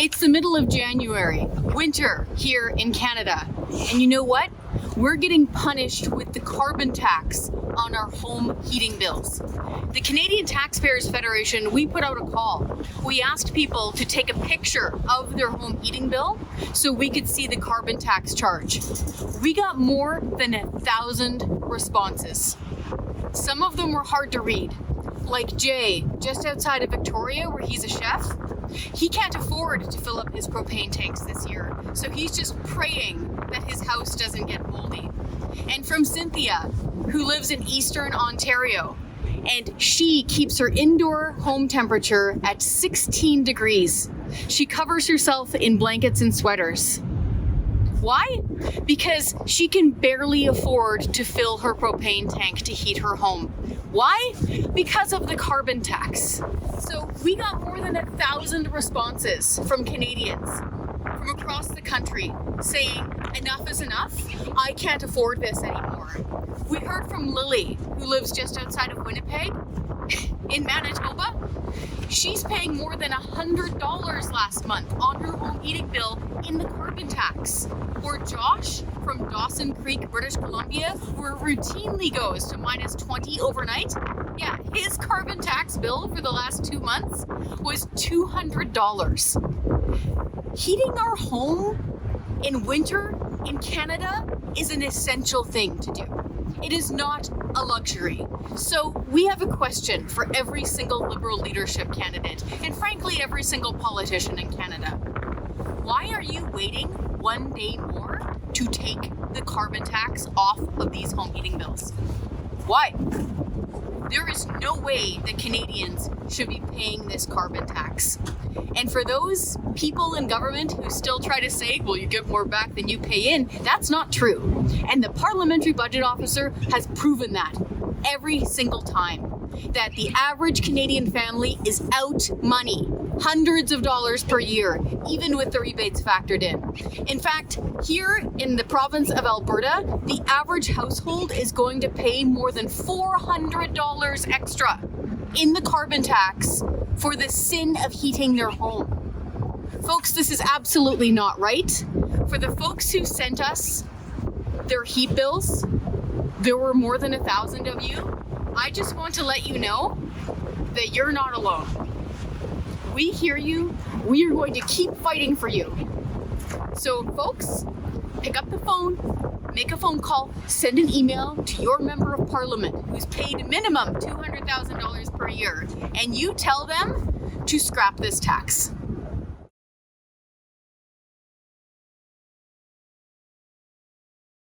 It's the middle of January, winter here in Canada. And you know what? We're getting punished with the carbon tax on our home heating bills. The Canadian Taxpayers Federation, we put out a call. We asked people to take a picture of their home heating bill so we could see the carbon tax charge. We got more than 1,000 responses. Some of them were hard to read. Like Jay, just outside of Victoria, where he's a chef. He can't afford to fill up his propane tanks this year, so he's just praying that his house doesn't get moldy. And from Cynthia, who lives in Eastern Ontario, and she keeps her indoor home temperature at 16 degrees. She covers herself in blankets and sweaters. Why? Because she can barely afford to fill her propane tank to heat her home. Why? Because of the carbon tax. So we got more than 1,000 responses from Canadians from across the country saying enough is enough. I can't afford this anymore. We heard from Lily, who lives just outside of Winnipeg in Manitoba. She's paying more than $100 last month on her home heating bill in the carbon tax. Or Josh from Dawson Creek, British Columbia, where it routinely goes to -20 overnight. Yeah, his carbon tax bill for the last 2 months was $200. Heating our home in winter in Canada is an essential thing to do. It is not a luxury. So we have a question for every single Liberal leadership candidate, and frankly, every single politician in Canada. Why are you waiting one day more to take the carbon tax off of these home heating bills? Why? There is no way that Canadians should be paying this carbon tax. And for those people in government who still try to say, well, you get more back than you pay in, that's not true. And the Parliamentary Budget Officer has proven that every single time, that the average Canadian family is out money, hundreds of dollars per year, even with the rebates factored in. In fact, here in the province of Alberta, the average household is going to pay more than $400 extra in the carbon tax for the sin of heating their home. Folks, this is absolutely not right. For the folks who sent us their heat bills, there were more than 1,000 of you. I just want to let you know that you're not alone. We hear you. We are going to keep fighting for you. So folks, pick up the phone, make a phone call, send an email to your member of parliament who's paid minimum $200,000 per year, and you tell them to scrap this tax.